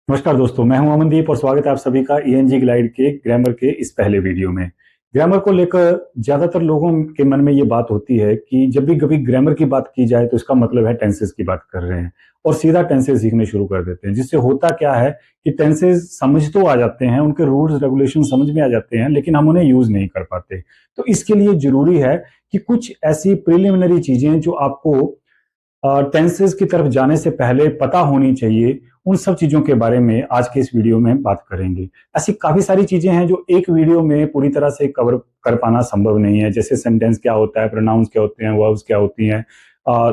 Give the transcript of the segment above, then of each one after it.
नमस्कार दोस्तों, मैं हूं अमनदीप और स्वागत है आप सभी का ईएनजी ग्लाइड के ग्रामर के इस पहले वीडियो में। ग्रामर को लेकर ज्यादातर लोगों के मन में ये बात होती है कि जब भी कभी ग्रामर की बात की जाए तो इसका मतलब है टेंसेस की बात कर रहे हैं और सीधा टेंसेस सीखने शुरू कर देते हैं, जिससे होता क्या है कि टेंसेस समझ तो आ जाते हैं, उनके रूल्स रेगुलेशन समझ में आ जाते हैं, लेकिन हम उन्हें यूज नहीं कर पाते। तो इसके लिए जरूरी है कि कुछ ऐसी प्रिलिमिनरी चीजें जो आपको टेंसेस की तरफ जाने से पहले पता होनी चाहिए, उन सब चीजों के बारे में आज के इस वीडियो में बात करेंगे। ऐसी काफी सारी चीजें हैं जो एक वीडियो में पूरी तरह से कवर कर पाना संभव नहीं है, जैसे सेंटेंस क्या होता है, प्रोनाउंस क्या होते हैं, वर्ब्स क्या होती हैं,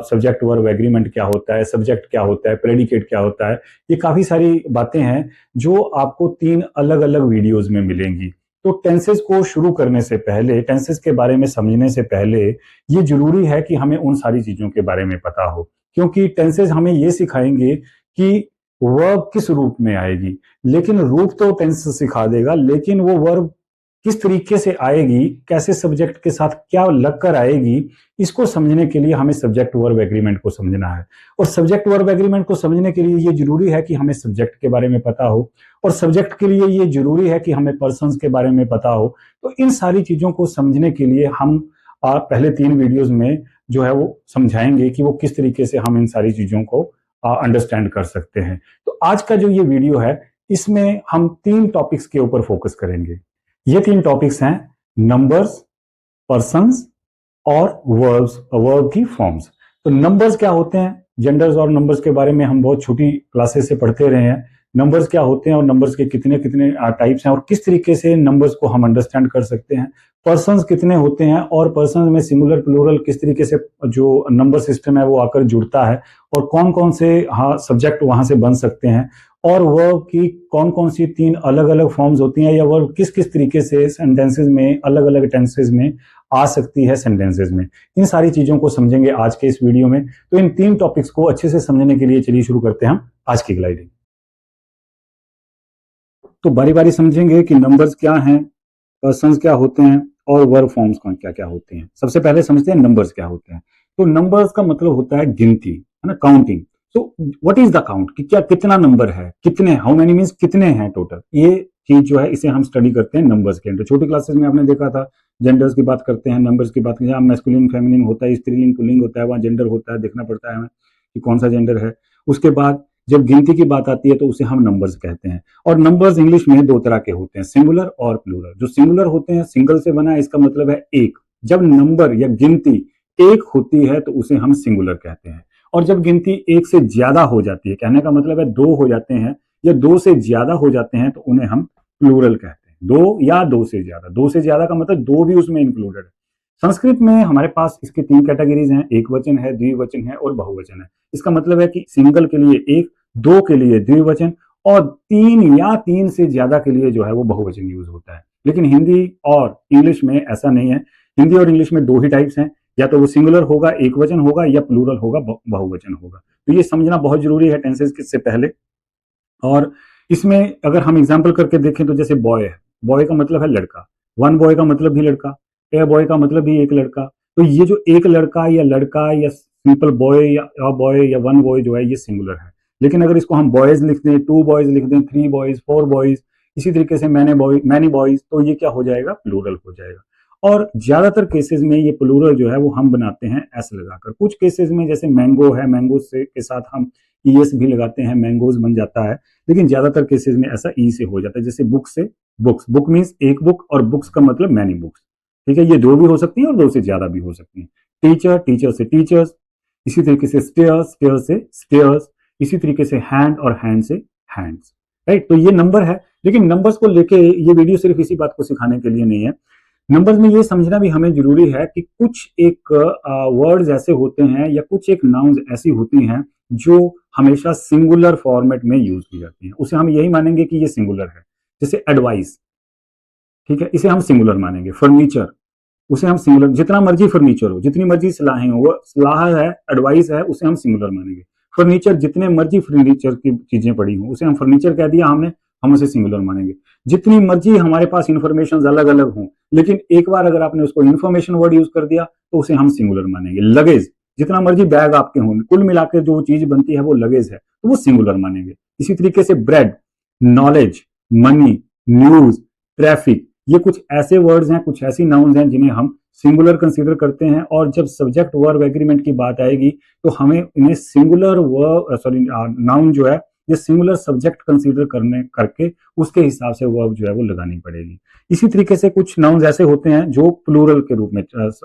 सब्जेक्ट वर्ब एग्रीमेंट क्या होता है, सब्जेक्ट क्या होता है, प्रेडिकेट क्या होता है। ये काफी सारी बातें हैं जो आपको 3 अलग अलग वीडियोज में मिलेंगी। तो टेंसेस को शुरू करने से पहले, टेंसेस के बारे में समझने से पहले ये जरूरी है कि हमें उन सारी चीजों के बारे में पता हो, क्योंकि टेंसेस हमें ये सिखाएंगे कि वर्ब किस रूप में आएगी। लेकिन रूप तो टेंस सिखा देगा, लेकिन वो वर्ब किस तरीके से आएगी, कैसे सब्जेक्ट के साथ क्या लगकर आएगी, इसको समझने के लिए हमें सब्जेक्ट वर्ब एग्रीमेंट को समझना है। और सब्जेक्ट वर्ब एग्रीमेंट को समझने के लिए ये जरूरी है कि हमें सब्जेक्ट के बारे में पता हो, और सब्जेक्ट के लिए ये जरूरी है कि हमें पर्सन्स के बारे में पता हो। तो इन सारी चीजों को समझने के लिए हम पहले 3 वीडियोज में जो है वो समझाएंगे कि वो किस तरीके से हम इन सारी चीजों को अंडरस्टैंड कर सकते हैं। तो आज का जो ये वीडियो है, इसमें हम 3 टॉपिक्स के ऊपर फोकस करेंगे। ये 3 टॉपिक्स हैं नंबर्स, पर्सन्स और वर्ब्स, वर्ब की फॉर्म्स। तो नंबर्स क्या होते हैं, जेंडर्स और नंबर्स के बारे में हम बहुत छोटी क्लासेस से पढ़ते रहे हैं। नंबर्स क्या होते हैं और नंबर्स के कितने कितने टाइप्स हैं और किस तरीके से नंबर्स को हम अंडरस्टैंड कर सकते हैं। पर्सन्स कितने होते हैं और पर्सन्स में सिंगुलर प्लूरल किस तरीके से जो नंबर सिस्टम है वो आकर जुड़ता है, और कौन कौन से सब्जेक्ट वहां से बन सकते हैं, और वर्ब की कौन कौन सी 3 अलग अलग फॉर्म्स होती हैं, या वर्ब किस किस तरीके से सेंटेंसेस में, अलग अलग टेंसेस में आ सकती है सेंटेंसेस में। इन सारी चीजों को समझेंगे आज के इस वीडियो में। तो इन 3 टॉपिक्स को अच्छे से समझने के लिए चलिए शुरू करते हैं हम आज की ग्लाइडिंग। तो बारी बारी समझेंगे कि नंबर्स क्या हैं, पर्सन्स क्या होते हैं और वर्ब फॉर्म्स कौन क्या क्या होते हैं। सबसे पहले समझते हैं नंबर्स क्या होते हैं। तो नंबर्स का मतलब होता है गिनती, है ना, काउंटिंग। तो व्हाट इज द काउंट, कि क्या कितना नंबर है, कितने, हाउ मेनी मींस कितने हैं टोटल। ये चीज जो है इसे हम स्टडी करते हैं नंबर्स के अंदर। छोटी क्लासेस में आपने देखा था जेंडर्स की बात करते हैं, नंबर्स की बात जहाँ मैस्कुलिन फेमिनिन होता है, स्त्रीलिंग पुल्लिंग होता है, वहां जेंडर होता है, देखना पड़ता है हमें कि कौन सा जेंडर है। उसके बाद जब गिनती की बात आती है तो उसे हम नंबर्स कहते हैं। और नंबर्स इंग्लिश में 2 तरह के होते हैं, सिंगुलर और प्लूरल। जो सिंगुलर होते हैं, सिंगल से बना है, इसका मतलब है एक। जब नंबर या गिनती एक होती है तो उसे हम सिंगुलर कहते हैं। और जब गिनती 1 से ज्यादा हो जाती है, कहने का मतलब है 2 हो जाते हैं या 2 से ज्यादा हो जाते हैं, तो उन्हें हम प्लूरल कहते हैं। 2 या 2 से ज्यादा, 2 से ज्यादा का मतलब 2 भी उसमें इंक्लूडेड है। संस्कृत में हमारे पास इसकी 3 कैटेगरीज हैं, एक वचन है, द्विवचन है और बहुवचन है। इसका मतलब है कि सिंगल के लिए एक, 2 के लिए द्विवचन, और 3 या 3 से ज्यादा के लिए जो है वो बहुवचन यूज होता है। लेकिन हिंदी और इंग्लिश में ऐसा नहीं है। हिंदी और इंग्लिश में 2 ही टाइप्स हैं, या तो वो सिंगुलर होगा, एक वचन होगा, या प्लूरल होगा, बहुवचन होगा। तो ये समझना बहुत जरूरी है टेंसेस से पहले। और इसमें अगर हम एग्जाम्पल करके देखें तो जैसे बॉय है, बॉय का मतलब है लड़का, वन बॉय का मतलब भी लड़का, ए बॉय का मतलब भी एक लड़का। तो ये जो एक लड़का या सिंपल बॉय या वन बॉय जो है ये सिंगुलर है। लेकिन अगर इसको हम बॉयज लिख दें, 2 बॉयज लिख दें, 3 बॉयज, 4 बॉयज, इसी तरीके से मैनी बॉयज, तो ये क्या हो जाएगा, प्लूरल हो जाएगा। और ज्यादातर केसेस में ये प्लूरल जो है वो हम बनाते हैं एस लगाकर। कुछ केसेस में जैसे मैंगो है, मैंगो से के साथ हम ईएस भी लगाते हैं, मैंगोज बन जाता है। लेकिन ज्यादातर केसेस में ऐसा ई से हो जाता है। जैसे बुक से बुक्स, बुक मीन्स एक बुक, और बुक्स का मतलब मैनी बुक्स। ठीक है, ये 2 भी हो सकती है और 2 से ज्यादा भी हो सकती है। टीचर, टीचर से टीचर्स, इसी तरीके से स्टेयर्स, स्टेयर्स से स्टेयर्स, इसी तरीके से हैंड और हैंड से हैंड्स। राइट, तो ये नंबर है। लेकिन नंबर्स को लेके ये वीडियो सिर्फ इसी बात को सिखाने के लिए नहीं है। नंबर्स में ये समझना भी हमें जरूरी है कि कुछ एक वर्ड्स ऐसे होते हैं या कुछ एक नाउन्स ऐसी होती हैं जो हमेशा सिंगुलर फॉर्मेट में यूज की जाती हैं। उसे हम यही मानेंगे कि ये सिंगुलर है। जैसे एडवाइस, ठीक है, इसे हम सिंगुलर मानेंगे। फर्नीचर, उसे हम सिंगुलर, जितना मर्जी फर्नीचर हो, जितनी मर्जी सलाहें हो, वो सलाह है, एडवाइस है, उसे हम सिंगुलर मानेंगे। फर्नीचर, जितने मर्जी फर्नीचर की चीजें पड़ी हो, उसे हम फर्नीचर कह दिया हमने, हम उसे सिंगुलर मानेंगे। जितनी मर्जी हमारे पास इंफॉर्मेशन अलग अलग हो, लेकिन एक बार अगर आपने उसको इंफॉर्मेशन वर्ड यूज कर दिया तो उसे हम सिंगुलर मानेंगे। लगेज, जितना मर्जी बैग आपके हों, कुल मिलाकर जो चीज बनती है वो लगेज है, तो वो सिंगुलर मानेंगे। इसी तरीके से bread, knowledge, money, news, traffic, ये कुछ ऐसे वर्ड्स हैं, कुछ ऐसी नाउन्स हैं जिन्हें हम सिंगुलर कंसीडर करते हैं। और जब सब्जेक्ट वर्ब एग्रीमेंट की बात आएगी तो हमें इन्हें सिंगुलर वर्ब नाउन जो है ये सिंगुलर सब्जेक्ट कंसीडर करके उसके हिसाब से वर्ब जो है वो लगानी पड़ेगी। इसी तरीके से कुछ नाउन्स ऐसे होते हैं जो प्लूरल के रूप में उस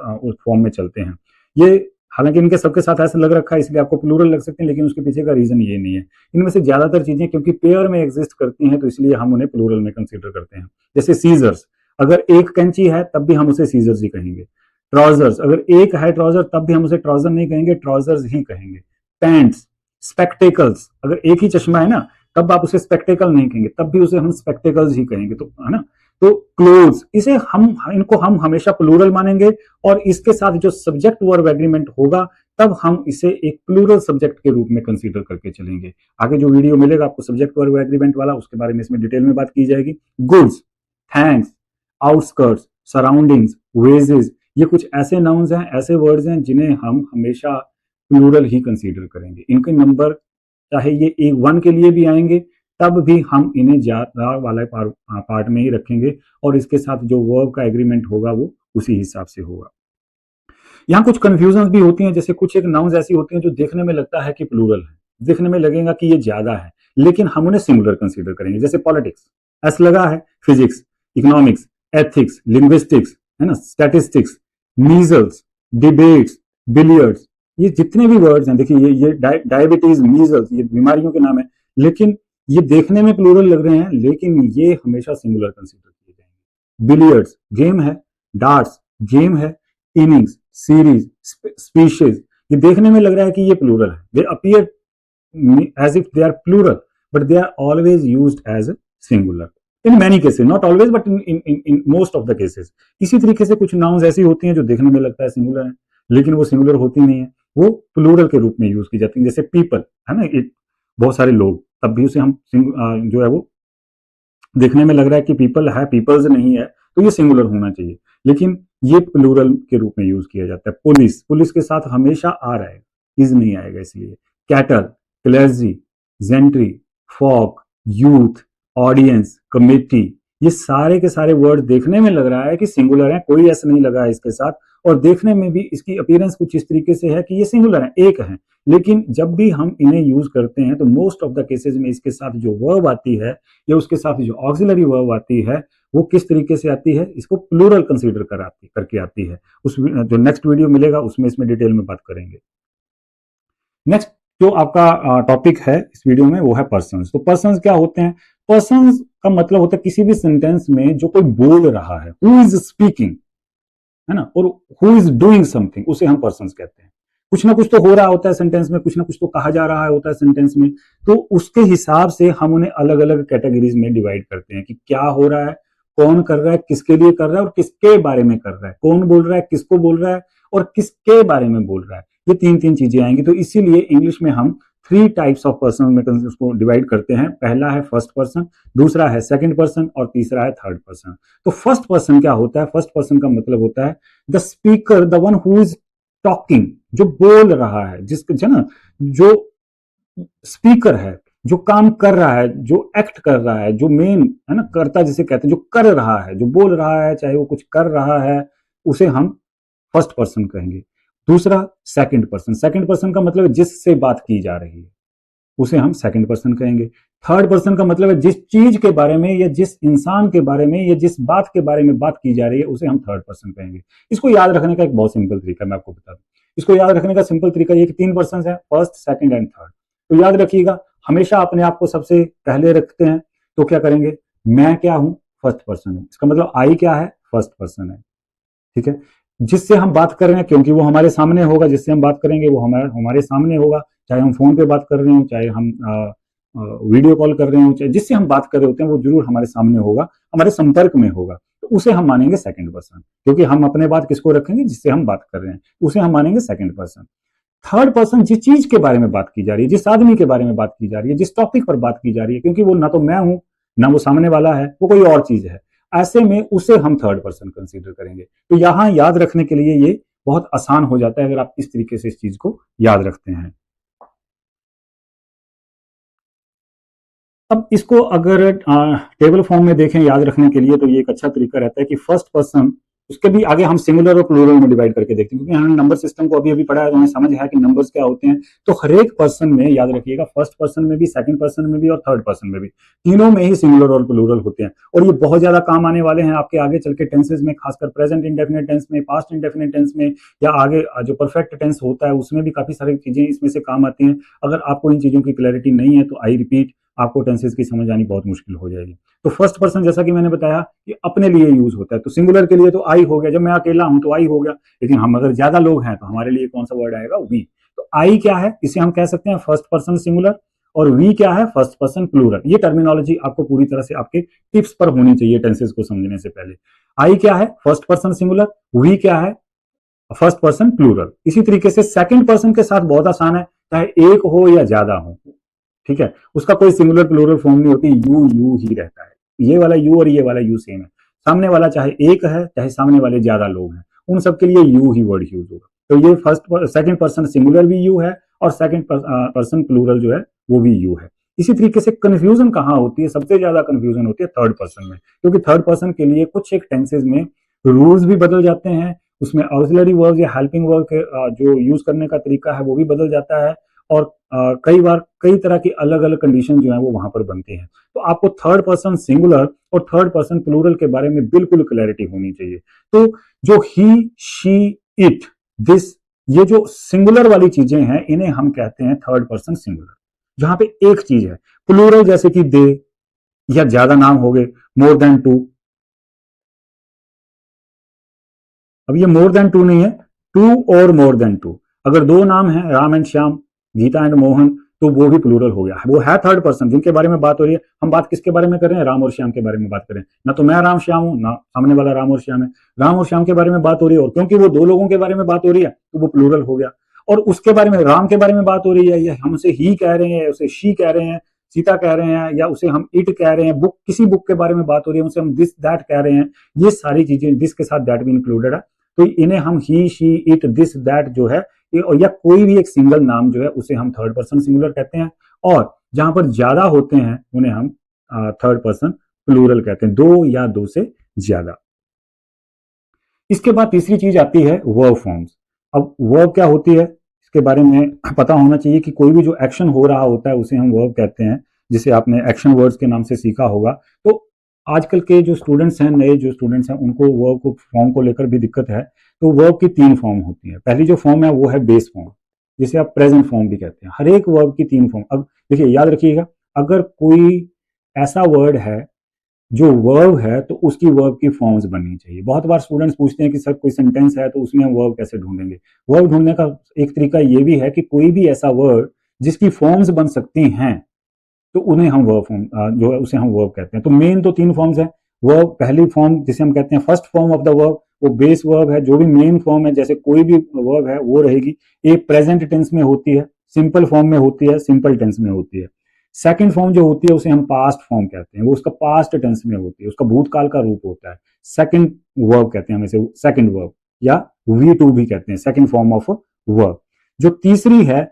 फॉर्म में चलते हैं। ये हालांकि इनके सबके साथ ऐसा लग रखा है इसलिए आपको प्लूरल लग सकते हैं, लेकिन उसके पीछे का रीजन ये नहीं है। इनमें से ज्यादातर चीजें क्योंकि पेयर में एग्जिस्ट करती हैं तो इसलिए हम उन्हें प्लूरल में कंसीडर करते हैं। जैसे सीजर्स, अगर एक कैंची है तब भी हम उसे सीजर्स ही कहेंगे। ट्राउजर्स, अगर एक है ट्राउजर तब भी हम उसे ट्राउजर नहीं कहेंगे, ट्राउजर्स ही कहेंगे। पैंट्स, स्पेक्टेकल्स, अगर एक ही चश्मा है ना तब आप उसे स्पेक्टेकल नहीं कहेंगे, तब भी उसे हम स्पेक्टेकल्स ही कहेंगे, तो है ना। तो क्लोथ्स, इसे इनको हम हमेशा प्लूरल मानेंगे और इसके साथ जो सब्जेक्ट वर्ब एग्रीमेंट होगा तब हम इसे एक प्लूरल सब्जेक्ट के रूप में कंसीडर करके चलेंगे। आगे जो वीडियो मिलेगा आपको सब्जेक्ट वर्ब एग्रीमेंट वाला, उसके बारे में इसमें डिटेल में बात की जाएगी। Goods, thanks, outskirts, surroundings, wages, ये कुछ ऐसे नाउन्स हैं, ऐसे वर्ड्स हैं जिन्हें हम हमेशा प्लूरल ही कंसीडर करेंगे। इनके नंबर चाहे ये एक 1 के लिए भी आएंगे तब भी हम इन्हें ज्यादा वाले पार्ट में ही रखेंगे और इसके साथ जो वर्ब का एग्रीमेंट होगा वो उसी हिसाब से होगा। यहाँ कुछ कंफ्यूजन भी होती हैं, जैसे कुछ एक नाउन्स ऐसी होती हैं जो देखने में लगता है कि प्लूरल है, देखने में लगेगा कि ये ज्यादा है, लेकिन हम उन्हें सिंगुलर कंसीडर करेंगे। जैसे पॉलिटिक्स, एस लगा है, फिजिक्स, इकोनॉमिक्स, एथिक्स, लिंग्विस्टिक्स, है ना, स्टैटिस्टिक्स, मीजल्स, डिबेट्स, बिलियर्ड्स, ये जितने भी वर्ड्स हैं, देखिए ये डायबिटीज, मीजल्स, ये बीमारियों के नाम है, लेकिन ये देखने में प्लूरल लग रहे हैं लेकिन ये हमेशा सिंगुलर कंसीडर किए जाएंगे। बिलियर्ड्स गेम है, डार्ट्स गेम है, इनिंग्स, सीरीज, स्पीशीज, ये देखने में लग रहा है कि ये प्लूरल है, they appear as if they are plural but they are always used as singular in many cases, not always but in most of the cases. इसी तरीके से कुछ नाउन्स ऐसी होती हैं जो देखने में लगता है सिंगुलर है लेकिन वो सिंगुलर होती नहीं है, वो प्लूरल के रूप में यूज की जाती है। जैसे पीपल है ना, बहुत सारे लोग, तब भी उसे हम जो है वो देखने में लग रहा है कि पीपल है, पीपल्स नहीं है, तो ये सिंगुलर होना चाहिए, लेकिन ये प्लूरल के रूप में यूज किया जाता है। पुलिस, पुलिस के साथ हमेशा आर आएगा, इज नहीं आएगा, इसलिए। Cattle, clergy, gentry, folk, youth, audience, committee, ये सारे के सारे वर्ड देखने में लग रहा है कि सिंगुलर है, कोई ऐसा नहीं लगा है इसके साथ, और देखने में भी इसकी अपीयरेंस कुछ इस तरीके से है कि ये सिंगुलर है, एक है, लेकिन जब भी हम इन्हें यूज करते हैं तो मोस्ट ऑफ द केसेस में इसके साथ जो वर्ब आती है या उसके साथ जो ऑक्सिलरी वर्ब आती है वो किस तरीके से आती है, इसको प्लूरल कंसीडर करके आती है। उस जो नेक्स्ट वीडियो मिलेगा उसमें इसमें डिटेल में बात करेंगे। नेक्स्ट जो आपका टॉपिक है इस वीडियो में वो है पर्सन्स। तो पर्सन्स क्या होते हैं? पर्सन्स का मतलब होता है किसी भी सेंटेंस में जो कोई बोल रहा है, हु इज स्पीकिंग, है ना, और हु इज डूइंग समथिंग, उसे हम पर्सन्स कहते हैं। कुछ ना कुछ तो हो रहा होता है सेंटेंस में, कुछ ना कुछ तो कहा जा रहा होता है सेंटेंस में, तो उसके हिसाब से हम उन्हें अलग अलग कैटेगरीज में डिवाइड करते हैं कि क्या हो रहा है, कौन कर रहा है, किसके लिए कर रहा है और किसके बारे में कर रहा है, कौन बोल रहा है, किसको बोल रहा है और किसके बारे में बोल रहा है। ये तीन चीजें आएंगी। तो इसीलिए इंग्लिश में हम 3 टाइप्स ऑफ पर्सन में उसको डिवाइड करते हैं। पहला है फर्स्ट पर्सन, दूसरा है सेकंड पर्सन और तीसरा है थर्ड पर्सन। तो फर्स्ट पर्सन क्या होता है? फर्स्ट पर्सन का मतलब होता है the speaker, the one who is talking, जो बोल रहा है, जिसके ना जो स्पीकर है, जो काम कर रहा है, जो एक्ट कर रहा है, जो मेन है ना, कर्ता जिसे कहते हैं, जो कर रहा है, जो बोल रहा है, चाहे वो कुछ कर रहा है, उसे हम फर्स्ट पर्सन कहेंगे। दूसरा सेकंड पर्सन, सेकंड पर्सन का मतलब है जिससे बात की जा रही है, उसे हम सेकंड पर्सन कहेंगे। थर्ड पर्सन का मतलब है जिस चीज के बारे में या जिस इंसान के बारे में या जिस बात के बारे में बात की जा रही है, उसे हम थर्ड पर्सन कहेंगे। इसको याद रखने का एक बहुत सिंपल तरीका मैं आपको बता दूं। इसको याद रखने का सिंपल तरीका ये कि 3 पर्सन है, फर्स्ट, सेकंड एंड थर्ड। तो याद रखिएगा, हमेशा अपने आप को सबसे पहले रखते हैं तो क्या करेंगे, मैं क्या हूं, फर्स्ट पर्सन हूं, इसका मतलब आई क्या है, फर्स्ट पर्सन है, ठीक है। जिससे हम बात कर रहे हैं, क्योंकि वो हमारे सामने होगा, जिससे हम बात करेंगे वो हमारे सामने होगा, चाहे हम फोन पे बात कर रहे हो, चाहे हम वीडियो कॉल कर रहे हो, चाहे जिससे हम बात कर रहे होते हैं वो जरूर हमारे सामने होगा, हमारे संपर्क में होगा, तो उसे हम मानेंगे सेकंड पर्सन। क्योंकि हम अपने बात किसको रखेंगे, जिससे हम बात कर रहे हैं, उसे हम मानेंगे सेकंड पर्सन। थर्ड पर्सन, जिस चीज के बारे में बात की जा रही है, जिस आदमी के बारे में बात की जा रही है, जिस टॉपिक पर बात की जा रही है, क्योंकि वो ना तो मैं हूं ना वो सामने वाला है, वो कोई और चीज है, ऐसे में उसे हम थर्ड पर्सन कंसीडर करेंगे। तो यहां याद रखने के लिए ये बहुत आसान हो जाता है अगर आप इस तरीके से इस चीज को याद रखते हैं। अब इसको अगर टेबल फॉर्म में देखें याद रखने के लिए, तो ये एक अच्छा तरीका रहता है कि फर्स्ट पर्सन, उसके भी आगे हम सिंगुलर और प्लूरल में डिवाइड करके देखते हैं, क्योंकि हमने नंबर सिस्टम को अभी अभी पढ़ा है, तो हमें समझ है कि नंबर्स क्या होते हैं। तो हर एक पर्सन में याद रखिएगा, फर्स्ट पर्सन में भी, सेकंड पर्सन में भी और थर्ड पर्सन में भी, तीनों में ही सिंगुलर और प्लूरल होते हैं। और ये बहुत ज्यादा काम आने वाले हैं आपके आगे चल के टेंसेज में, खासकर प्रेजेंट इंडेफिनिट टेंस में, पास्ट इंडेफिनिट टेंस में, या आगे जो परफेक्ट टेंस होता है उसमें भी काफी सारी चीजें इसमें से काम आती हैं। अगर आपको इन चीजों की क्लैरिटी नहीं है तो आई रिपीट, आपको टेंसेज की समझ आनी बहुत मुश्किल हो जाएगी। तो फर्स्ट पर्सन जैसा कि मैंने बताया कि अपने लिए यूज होता है, तो सिंगुलर के लिए तो आई हो गया, जब मैं अकेला हूं तो आई हो गया, लेकिन हम अगर ज्यादा लोग हैं तो हमारे लिए कौन सा वर्ड आएगा, वी। तो आई क्या है, इसे हम कह सकते हैं फर्स्ट पर्सन सिंगुलर, और वी क्या है, फर्स्ट पर्सन प्लूरल। ये टर्मिनोलॉजी आपको पूरी तरह से आपके टिप्स पर होनी चाहिए टेंसेज को समझने से पहले। आई क्या है, फर्स्ट पर्सन सिंगुलर, वी क्या है, फर्स्ट पर्सन प्लूरल। इसी तरीके से सेकंड पर्सन के साथ बहुत आसान है, चाहे एक हो या ज्यादा हो, ठीक है, उसका कोई सिंगुलर प्लूरल फॉर्म नहीं होती, यू ही रहता है। ये वाला यू और ये वाला यू सेम है, सामने वाला चाहे एक है चाहे सामने वाले ज्यादा लोग हैं, उन सबके लिए यू ही वर्ड यूज होगा। तो ये सेकंड पर्सन सिंगुलर भी यू है, और सेकंड पर्सन प्लूरल जो है वो भी यू है। इसी तरीके से कंफ्यूजन कहाँ होती है, सबसे ज्यादा कंफ्यूजन होती है थर्ड पर्सन में, क्योंकि थर्ड पर्सन के लिए कुछ एक टेंसेज में रूल्स भी बदल जाते हैं, उसमें ऑक्सिलरी वर्ब या हेल्पिंग वर्ब के जो यूज करने का तरीका है वो भी बदल जाता है, और कई बार कई तरह की अलग अलग कंडीशन जो है वो वहां पर बनती हैं। तो आपको थर्ड पर्सन सिंगुलर और थर्ड पर्सन प्लूरल के बारे में बिल्कुल क्लैरिटी होनी चाहिए। तो जो ही, शी, इट, दिस, ये जो सिंगुलर वाली चीजें हैं इन्हें हम कहते हैं थर्ड पर्सन सिंगुलर, जहां पे एक चीज है। प्लूरल जैसे कि दे, या ज्यादा नाम हो गए, मोर देन टू। अब ये मोर देन टू नहीं है, टू और मोर देन टू। अगर दो नाम है, राम एंड श्याम, गीता एंड मोहन, तो वो भी प्लूरल हो गया, वो है थर्ड पर्सन जिनके बारे में बात हो रही है। हम बात किसके बारे में कर रहे हैं, राम और श्याम के बारे में बात करें ना, तो मैं राम श्याम हूं ना सामने वाला राम और श्याम है, राम और श्याम के बारे में बात हो रही है, और क्योंकि वो दो लोगों के बारे में बात हो रही है तो वो प्लूरल हो गया। और उसके बारे में, राम के बारे में बात हो रही है, या हमसे ही कह रहे हैं, उसे शी कह रहे हैं, सीता कह रहे हैं, या उसे हम इट कह रहे हैं, बुक, किसी बुक के बारे में बात हो रही है उसे हम दिस दैट कह रहे हैं, ये सारी चीजें दिस के साथ दैट भी इंक्लूडेड है। तो इन्हें हम ही, शी, इट, दिस, दैट जो है, या कोई भी एक सिंगल नाम जो है उसे हम थर्ड पर्सन सिंगुलर कहते हैं, और जहां पर ज्यादा होते हैं उन्हें हम थर्ड पर्सन प्लूरल कहते हैं, दो या दो से ज्यादा। इसके बाद तीसरी चीज आती है वर्ब फॉर्म्स। अब वर्ब क्या होती है इसके बारे में पता होना चाहिए कि कोई भी जो एक्शन हो रहा होता है उसे हम वर्ब कहते हैं, जिसे आपने एक्शन वर्ड्स के नाम से सीखा होगा। तो आजकल के जो स्टूडेंट्स हैं, नए जो स्टूडेंट्स हैं, उनको वर्ब को फॉर्म को लेकर भी दिक्कत है। तो वर्ब की तीन फॉर्म होती है। पहली जो फॉर्म है वो है बेस फॉर्म, जिसे आप प्रेजेंट फॉर्म भी कहते हैं। हर एक वर्ब की तीन फॉर्म। अब देखिए, याद रखिएगा, अगर कोई ऐसा वर्ड है जो वर्ब है तो उसकी वर्ब की फॉर्म्स बननी चाहिए। बहुत बार स्टूडेंट्स पूछते हैं कि सर कोई सेंटेंस है तो उसमें हम वर्ब कैसे ढूंढेंगे। वर्ब ढूंढने का एक तरीका ये भी है कि कोई भी ऐसा वर्ड जिसकी फॉर्म्स बन सकती हैं तो उन्हें हम वर्ब फॉर्म जो है उसे हम वर्ब कहते हैं। तो मेन तो तीन फॉर्म्स है। वर्ब पहली फॉर्म जिसे हम कहते हैं first form of the verb, वो बेस वर्ब है। जो भी मेन फॉर्म है, जैसे कोई भी वर्ब है वो रहेगी, एक प्रेजेंट टेंस में होती है, सिंपल फॉर्म में होती है, सिंपल टेंस में होती है। सेकंड फॉर्म जो होती है उसे हम पास्ट फॉर्म कहते हैं, वो उसका पास्ट टेंस में होती है, उसका भूतकाल का रूप होता है। सेकंड वर्ब कहते हैं हम इसे, सेकंड वर्ब, या V2 भी कहते हैं, सेकंड फॉर्म ऑफ वर्ब। जो तीसरी है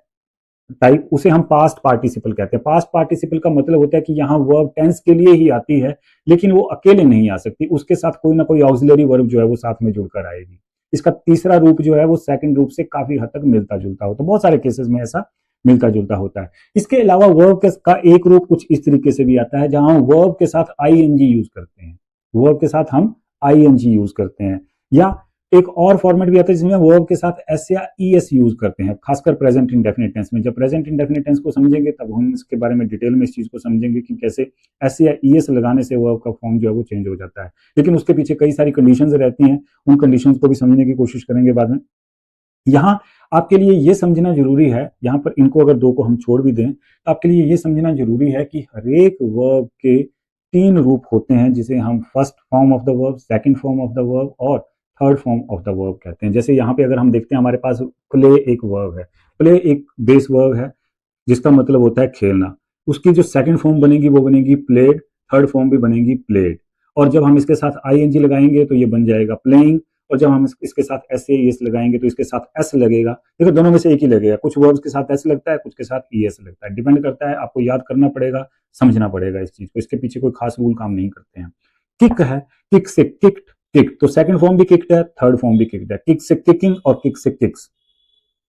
टाइप, उसे हम पास्ट पार्टिसिपल कहते हैं। पास्ट पार्टिसिपल का मतलब होता है कि यहाँ वर्ब टेंस के लिए ही आती है, लेकिन वो अकेले नहीं आ सकती, उसके साथ कोई ना कोई ऑक्सिलरी वर्ब जो है वो साथ में जुड़कर आएगी। इसका तीसरा रूप जो है वो सेकंड रूप से काफी हद तक मिलता जुलता होता है, बहुत सारे केसेस में ऐसा मिलता जुलता होता है। इसके अलावा वर्ब का एक रूप कुछ इस तरीके से भी आता है, जहां हम वर्ब के साथ ING यूज करते हैं, वर्ब के साथ हम ING यूज करते हैं। या एक और फॉर्मेट भी आता है जिसमें वर्ब के साथ S या ES यूज करते हैं, खासकर प्रेजेंट इंडेफिनिट टेंस में। जब प्रेजेंट इंडेफिनिट टेंस को समझेंगे तब हम इसके बारे में डिटेल में इस चीज को समझेंगे कि कैसे S या ES लगाने से वर्ब का फॉर्म जो है वो चेंज हो जाता है। लेकिन उसके पीछे कई सारी कंडीशंस रहती हैं, उन कंडीशंस को भी समझने की कोशिश करेंगे बाद में। यहाँ आपके लिए ये समझना जरूरी है, यहाँ पर इनको अगर दो को हम छोड़ भी दें तो आपके लिए ये समझना जरूरी है कि हर एक वर्ब के तीन रूप होते हैं, जिसे हम first form of the verb, second form of the verb और third form of the verb कहते हैं। जैसे यहाँ पे अगर हम देखते हैं, हमारे पास प्ले एक वर्ब है, प्ले एक बेस वर्ब है जिसका मतलब होता है खेलना। उसकी जो सेकंड फॉर्म बनेगी वो बनेगी प्लेड, थर्ड फॉर्म भी बनेगी प्लेड, और जब हम इसके साथ ING लगाएंगे तो ये बन जाएगा प्लेइंग, और जब हम इसके साथ एस ए एस लगाएंगे तो इसके साथ एस लगेगा। देखो दोनों में से एक ही लगेगा, कुछ वर्ब्स के साथ एस लगता है, कुछ के साथ ई एस लगता है, डिपेंड करता है, आपको याद करना पड़ेगा, समझना पड़ेगा इस चीज को, इसके पीछे कोई खास रूल काम नहीं करते हैं। किक है, किक से किक्ड, किक, तो सेकंड फॉर्म भी किक्ड है, थर्ड फॉर्म भी किक्ड है, किक से किकिंग और किक से किक्स,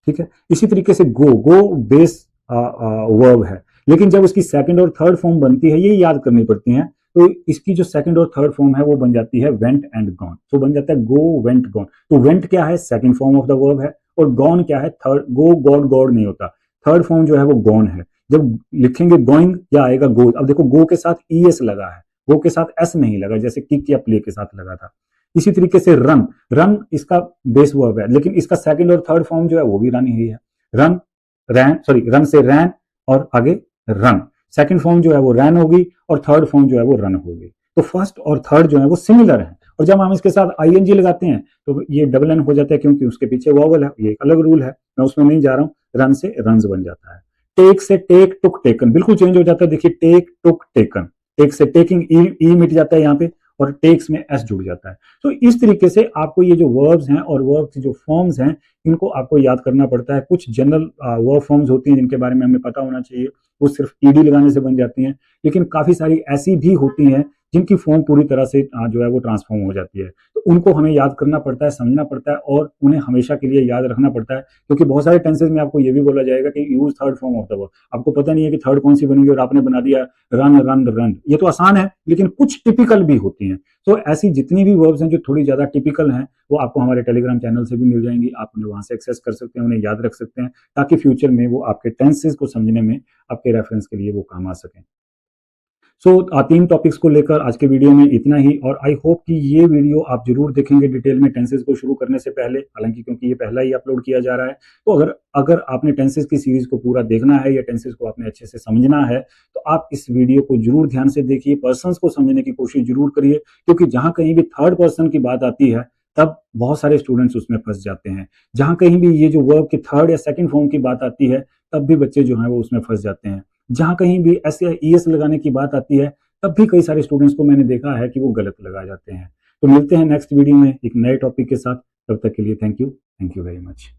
ठीक है। इसी तरीके से गो, गो बेस वर्ब है, लेकिन जब उसकी सेकंड और थर्ड फॉर्म बनती है, ये याद करनी पड़ती है, तो इसकी जो सेकंड और थर्ड फॉर्म है वो बन जाती है वेंट एंड गॉन, तो बन जाता है गो वेंट गॉन। तो वेंट क्या है, second form of the verb है, और गॉन क्या है, थर्ड, गो गॉड गॉड नहीं होता, थर्ड फॉर्म जो है वो गॉन है। जब लिखेंगे गोइंग या आएगा गो, अब देखो गो के साथ ई एस लगा है, गो के साथ एस नहीं लगा, जैसे किक या प्ले के साथ लगा था। इसी तरीके से रन, रन इसका बेस वर्ब है, लेकिन इसका सेकंड और थर्ड फॉर्म जो है वो भी रन ही है, रन, रैन, सॉरी रन से रैन और आगे रन, सेकंड फॉर्म जो है वो रैन होगी और थर्ड फॉर्म जो है वो रन होगी। तो फर्स्ट और थर्ड जो है वो सिमिलर है, और जब हम इसके साथ आईएनजी लगाते हैं तो ये डबल एन हो जाता है, क्योंकि उसके पीछे वॉवल है, ये एक अलग रूल है, मैं उसमें नहीं जा रहा हूँ। रन से रन्स बन जाता है। टेक से टेक टुक टेकन, बिल्कुल चेंज हो जाता है, देखिए टेक टुक टेकन, टेक से टेकिंग ई मिट जाता है यहाँ पे, और टेक्स में एस जुड़ जाता है। तो इस तरीके से आपको ये जो वर्ब्स हैं और वर्ब की जो फॉर्म्स हैं, इनको आपको याद करना पड़ता है। कुछ जनरल वर्ब फॉर्म्स होती हैं जिनके बारे में हमें पता होना चाहिए, वो सिर्फ ईडी लगाने से बन जाती हैं, लेकिन काफी सारी ऐसी भी होती हैं जिनकी फॉर्म पूरी तरह से जो है वो ट्रांसफॉर्म हो जाती है, तो उनको हमें याद करना पड़ता है, समझना पड़ता है, और उन्हें हमेशा के लिए याद रखना पड़ता है, क्योंकि बहुत सारे टेंसेज में आपको ये भी बोला जाएगा कि use third form of the verb, आपको पता नहीं है कि थर्ड कौन सी बनेगी और आपने बना दिया रन रन रन। ये तो आसान है, लेकिन कुछ टिपिकल भी होती हैं। तो ऐसी जितनी भी वर्ब्स हैं जो थोड़ी ज्यादा टिपिकल हैं, वो आपको हमारे टेलीग्राम चैनल से भी मिल जाएंगी, आप उन्हें वहां से एक्सेस कर सकते हैं, उन्हें याद रख सकते हैं, ताकि फ्यूचर में वो आपके टेंसेज को समझने में, आपके रेफरेंस के लिए वो काम आ सकें। सो 3 टॉपिक्स को लेकर आज के वीडियो में इतना ही, और आई होप कि ये वीडियो आप जरूर देखेंगे डिटेल में टेंसेज को शुरू करने से पहले, हालांकि क्योंकि ये पहला ही अपलोड किया जा रहा है। तो अगर अगर आपने टेंसेज की सीरीज को पूरा देखना है या टेंसेज को आपने अच्छे से समझना है, तो आप इस वीडियो को जरूर ध्यान से देखिए, पर्सन्स को समझने की कोशिश जरूर करिए, क्योंकि जहां कहीं भी थर्ड पर्सन की बात आती है तब बहुत सारे स्टूडेंट्स उसमें फंस जाते हैं। जहां कहीं भी ये जो वर्ब की थर्ड या सेकंड फॉर्म की बात आती है, तब भी बच्चे जो हैं वो उसमें फंस जाते हैं। जहां कहीं भी एस या ई एस लगाने की बात आती है, तब भी कई सारे स्टूडेंट्स को मैंने देखा है कि वो गलत लगा जाते हैं। तो मिलते हैं नेक्स्ट वीडियो में एक नए टॉपिक के साथ, तब तक के लिए थैंक यू वेरी मच।